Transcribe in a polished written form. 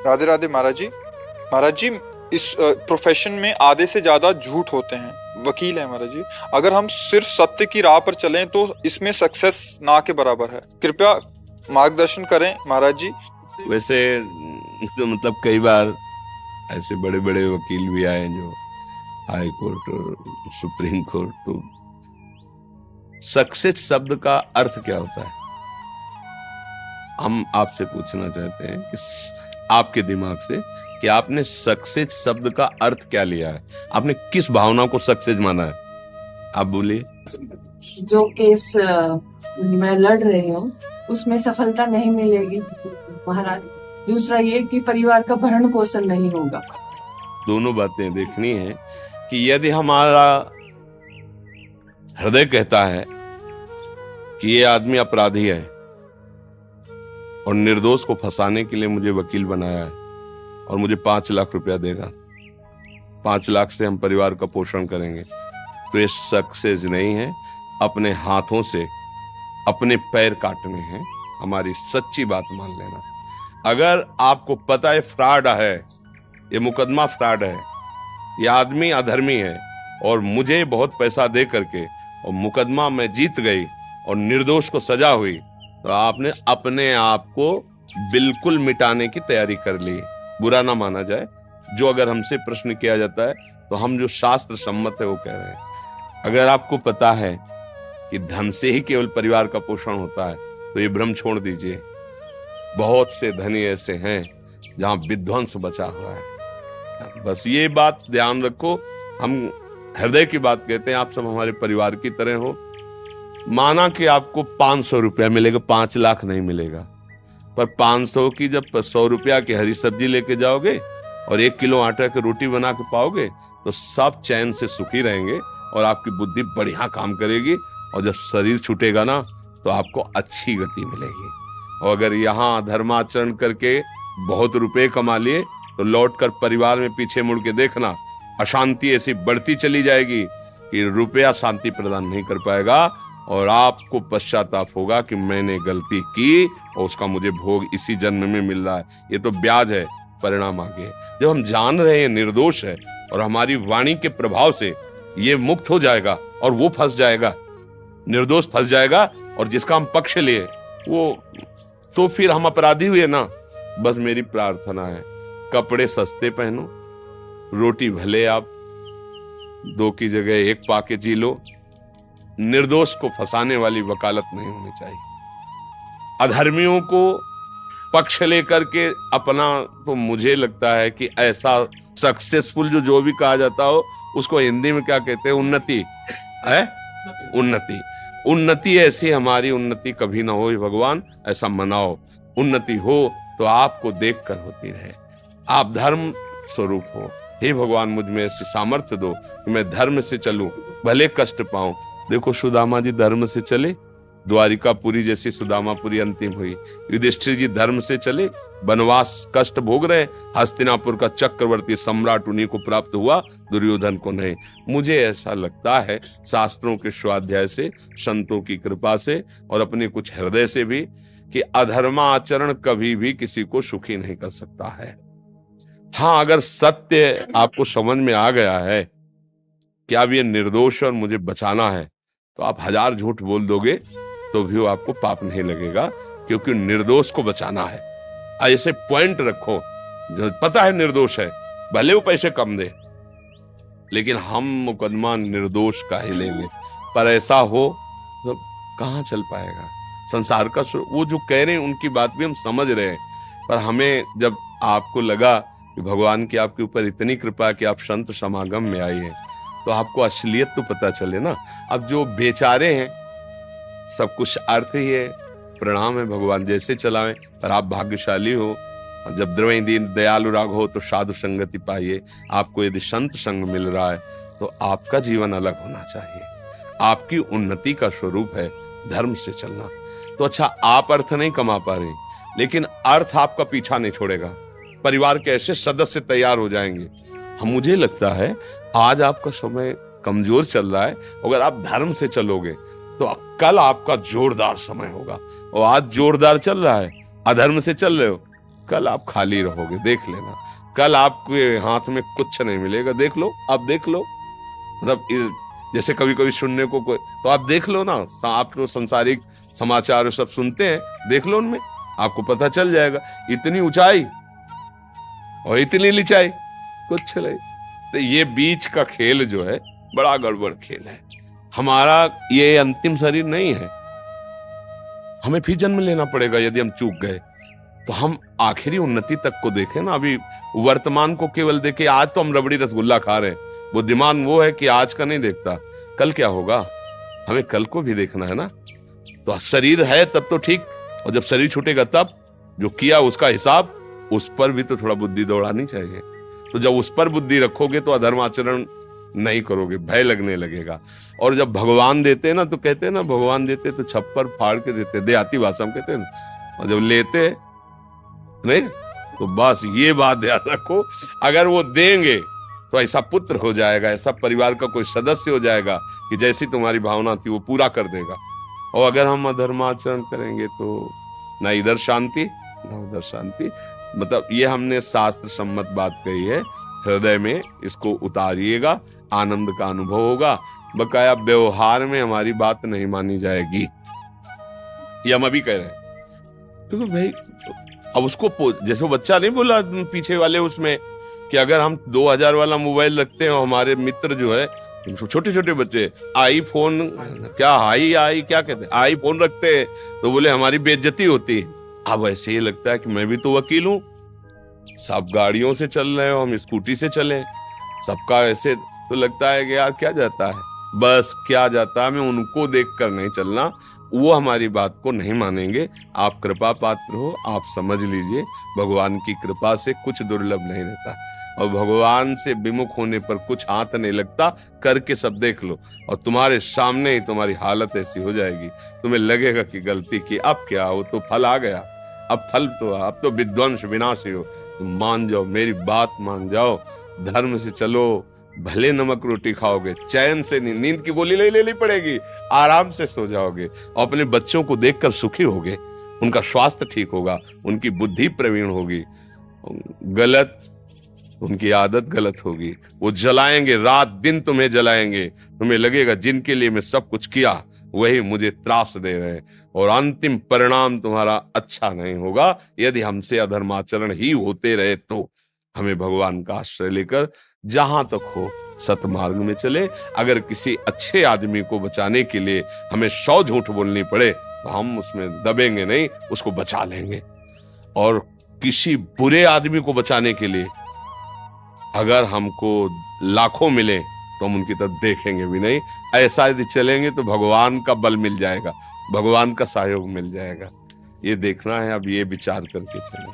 राधे राधे महाराज जी। महाराज जी, इस प्रोफेशन में आधे से ज्यादा झूठ होते हैं। वकील है महाराज जी। अगर हम सिर्फ सत्य की राह पर चलें तो इसमें सक्सेस ना के बराबर है। कृपया मार्गदर्शन करें महाराज जी। वैसे तो मतलब कई बार ऐसे बड़े बड़े वकील भी आए जो हाई कोर्ट और सुप्रीम कोर्ट, तो सक्सेस शब्द का अर्थ क्या होता है हम आपसे पूछना चाहते हैं कि आपके दिमाग से कि आपने सक्सेस शब्द का अर्थ क्या लिया है, आपने किस भावना को सक्सेस माना है, आप बोलिए। जो केस मैं लड़ रही हूँ उसमें सफलता नहीं मिलेगी महाराज। दूसरा ये कि परिवार का भरण पोषण नहीं होगा। दोनों बातें देखनी है कि यदि हमारा हृदय कहता है कि ये आदमी अपराधी है और निर्दोष को फंसाने के लिए मुझे वकील बनाया है और मुझे 5 लाख रुपया देगा, 5 लाख से हम परिवार का पोषण करेंगे, तो ये सक्सेस नहीं है। अपने हाथों से अपने पैर काटने हैं, हमारी सच्ची बात मान लेना। अगर आपको पता है फ्रॉड है, ये मुकदमा फ्रॉड है, ये आदमी अधर्मी है और मुझे बहुत पैसा दे करके और मुकदमा मैं जीत गई और निर्दोष को सजा हुई, तो आपने अपने आप को बिल्कुल मिटाने की तैयारी कर ली। बुरा ना माना जाए, जो अगर हमसे प्रश्न किया जाता है तो हम जो शास्त्र सम्मत है वो कह रहे हैं। अगर आपको पता है कि धन से ही केवल परिवार का पोषण होता है तो ये भ्रम छोड़ दीजिए। बहुत से धनी ऐसे हैं जहां विध्वंस बचा हुआ है। बस ये बात ध्यान रखो। हम हृदय की बात कहते हैं, आप सब हमारे परिवार की तरह हो। माना कि आपको 500 रुपया मिलेगा, 5 लाख नहीं मिलेगा, पर 500 की जब 100 रुपया की हरी सब्जी लेके जाओगे और 1 किलो आटा की रोटी बना के पाओगे तो सब चैन से सुखी रहेंगे और आपकी बुद्धि बढ़िया काम करेगी। और जब शरीर छूटेगा ना तो आपको अच्छी गति मिलेगी। और अगर यहाँ धर्माचरण करके बहुत रुपए कमा लिए तो लौटकर परिवार में पीछे मुड़ के देखना, अशांति ऐसी बढ़ती चली जाएगी कि रुपया शांति प्रदान नहीं कर पाएगा और आपको पश्चाताप होगा कि मैंने गलती की और उसका मुझे भोग इसी जन्म में मिल रहा है। ये तो ब्याज है, परिणाम आगे। जब हम जान रहे हैं निर्दोष है और हमारी वाणी के प्रभाव से ये मुक्त हो जाएगा और वो फंस जाएगा, निर्दोष फंस जाएगा और जिसका हम पक्ष लिए वो, तो फिर हम अपराधी हुए ना। बस मेरी प्रार्थना है, कपड़े सस्ते पहनो, रोटी भले आप 2 की जगह 1 पाके जी लो। निर्दोष को फंसाने वाली वकालत नहीं होनी चाहिए। अधर्मियों को पक्ष लेकर के अपना, तो मुझे लगता है कि ऐसा सक्सेसफुल जो भी कहा जाता हो उसको हिंदी में क्या कहते हैं, उन्नति है, उन्नति। उन्नति ऐसी हमारी उन्नति कभी ना हो भगवान, ऐसा मनाओ। उन्नति हो तो आपको देखकर होती रहे। आप धर्म स्वरूप हो। हे भगवान, मुझ में ऐसी सामर्थ्य दो कि मैं धर्म से चलूं, भले कष्ट पाऊं। देखो सुदामा जी धर्म से चले, द्वारिकापुरी जैसी सुदामापुरी अंतिम हुई। युधिष्ठिर जी धर्म से चले, वनवास कष्ट भोग रहे, हस्तिनापुर का चक्रवर्ती सम्राट उन्हीं को प्राप्त हुआ, दुर्योधन को नहीं। मुझे ऐसा लगता है शास्त्रों के स्वाध्याय से, संतों की कृपा से और अपने कुछ हृदय से भी, कि अधर्माचरण कभी भी किसी को सुखी नहीं कर सकता है। हाँ, अगर सत्य आपको समझ में आ गया है कि अब ये निर्दोष और मुझे बचाना है, तो आप 1000 झूठ बोल दोगे तो भी वो आपको पाप नहीं लगेगा, क्योंकि निर्दोष को बचाना है। ऐसे पॉइंट रखो, जो पता है निर्दोष है, भले वो पैसे कम दे, लेकिन हम मुकदमा निर्दोष का ही लेंगे। पर ऐसा हो तो कहाँ चल पाएगा संसार का। वो जो कह रहे हैं उनकी बात भी हम समझ रहे हैं, पर हमें जब आपको लगा कि भगवान की आपके ऊपर इतनी कृपा कि आप संत समागम में आई हैं, तो आपको असलियत तो पता चले ना। अब जो बेचारे हैं, सब कुछ अर्थ ही है, प्रणाम है, भगवान जैसे चलावें, पर आप भाग्यशाली हो। जब द्रव्य दीन दयालु राग हो तो साधु संगति पाइए। आपको यदि संत संग मिल रहा है तो आपका जीवन अलग होना चाहिए। आपकी उन्नति का स्वरूप है धर्म से चलना। तो अच्छा, आप अर्थ नहीं कमा पा रहे, लेकिन अर्थ आपका पीछा नहीं छोड़ेगा। परिवार के ऐसे सदस्य तैयार हो जाएंगे। हम, मुझे लगता है आज आपका समय कमजोर चल रहा है, अगर आप धर्म से चलोगे तो कल आपका जोरदार समय होगा। और आज जोरदार चल रहा है, अधर्म से चल रहे हो कल आप खाली रहोगे, देख लेना। कल आपके हाथ में कुछ नहीं मिलेगा, देख लो, आप देख लो। मतलब जैसे कभी कभी सुनने को कोई, तो आप देख लो ना, आप तो संसारिक समाचार सब सुनते हैं, देख लो, उनमें आपको पता चल जाएगा। इतनी ऊंचाई और इतनी नीचाई, कुछ नहीं। तो ये बीच का खेल जो है बड़ा गड़बड़ खेल है। हमारा ये अंतिम शरीर नहीं है, हमें फिर जन्म लेना पड़ेगा। यदि हम चूक गए तो हम आखिरी उन्नति तक को देखें ना। अभी वर्तमान को केवल देखे, आज तो हम रबड़ी रसगुल्ला खा रहे हैं, बुद्धिमान वो है कि आज का नहीं देखता, कल क्या होगा, हमें कल को भी देखना है ना। तो शरीर है तब तो ठीक, और जब शरीर छूटेगा तब जो किया उसका हिसाब, उस पर भी तो थोड़ा बुद्धि दौड़ानी चाहिए। तो जब उस पर बुद्धि रखोगे तो अधर्म आचरण नहीं करोगे, भय लगने लगेगा। और जब भगवान देते हैं ना, तो कहते हैं ना, भगवान देते तो छप्पर फाड़ के देते, देहाती भाषा में कहते हैं ना। और जब लेते नहीं, तो बस ये बात ध्यान रखो, अगर वो देंगे तो ऐसा पुत्र हो जाएगा, ऐसा परिवार का कोई सदस्य हो जाएगा कि जैसी तुम्हारी भावना थी वो पूरा कर देगा। और अगर हम अधर्माचरण करेंगे तो ना इधर शांति ना उधर शांति। मतलब ये हमने शास्त्र सम्मत बात कही है, हृदय में इसको उतारिएगा, आनंद का अनुभव होगा। बकाया व्यवहार में हमारी बात नहीं मानी जाएगी, ये हम अभी कह रहे हैं। क्योंकि भाई अब उसको जैसे वो बच्चा नहीं बोला पीछे वाले उसमें कि अगर हम 2000 वाला मोबाइल रखते हैं, हमारे मित्र जो है छोटे छोटे बच्चे आईफोन, क्या आई क्या कहते हैं, आईफोन रखते हैं, तो बोले हमारी बेइज्जती होती है। अब ऐसे ही लगता है कि मैं भी तो वकील हूं, सब गाड़ियों से चल रहे हो, हम स्कूटी से चले, सबका ऐसे, तो लगता है कि यार क्या जाता है, बस क्या जाता है, हमें उनको देखकर नहीं चलना, वो हमारी बात को नहीं मानेंगे। आप कृपा पात्र हो, आप समझ लीजिए, भगवान की कृपा से कुछ दुर्लभ नहीं रहता, और भगवान से विमुख होने पर कुछ हाथ नहीं लगता। करके सब देख लो, और तुम्हारे सामने ही तुम्हारी हालत ऐसी हो जाएगी, तुम्हें लगेगा कि गलती की, अब क्या हो, तो फल आ गया, अब फल तो, अब तो विध्वंस विनाशी हो। तुम मान जाओ, मेरी बात मान जाओ, धर्म से चलो, भले नमक रोटी खाओगे, चैन से नींद की गोली ले लेनी पड़ेगी, आराम से सो जाओगे, और अपने बच्चों को देखकर सुखी होगे, उनका स्वास्थ्य ठीक होगा, उनकी बुद्धि प्रवीण होगी। गलत उनकी आदत गलत होगी, वो जलाएंगे, रात दिन तुम्हें जलाएंगे, तुम्हें लगेगा जिनके लिए मैं सब कुछ किया वही मुझे त्रास दे रहे हैं, और अंतिम परिणाम तुम्हारा अच्छा नहीं होगा। यदि हमसे अधर्माचरण ही होते रहे तो हमें भगवान का आश्रय लेकर जहां तक हो सतमार्ग में चले। अगर किसी अच्छे आदमी को बचाने के लिए हमें 100 झूठ बोलनी पड़े तो हम उसमें दबेंगे नहीं, उसको बचा लेंगे। और किसी बुरे आदमी को बचाने के लिए अगर हमको लाखों मिले तो हम उनकी तरफ देखेंगे भी नहीं। ऐसा यदि चलेंगे तो भगवान का बल मिल जाएगा, भगवान का सहयोग मिल जाएगा। ये देखना है, अब ये विचार करके चलें।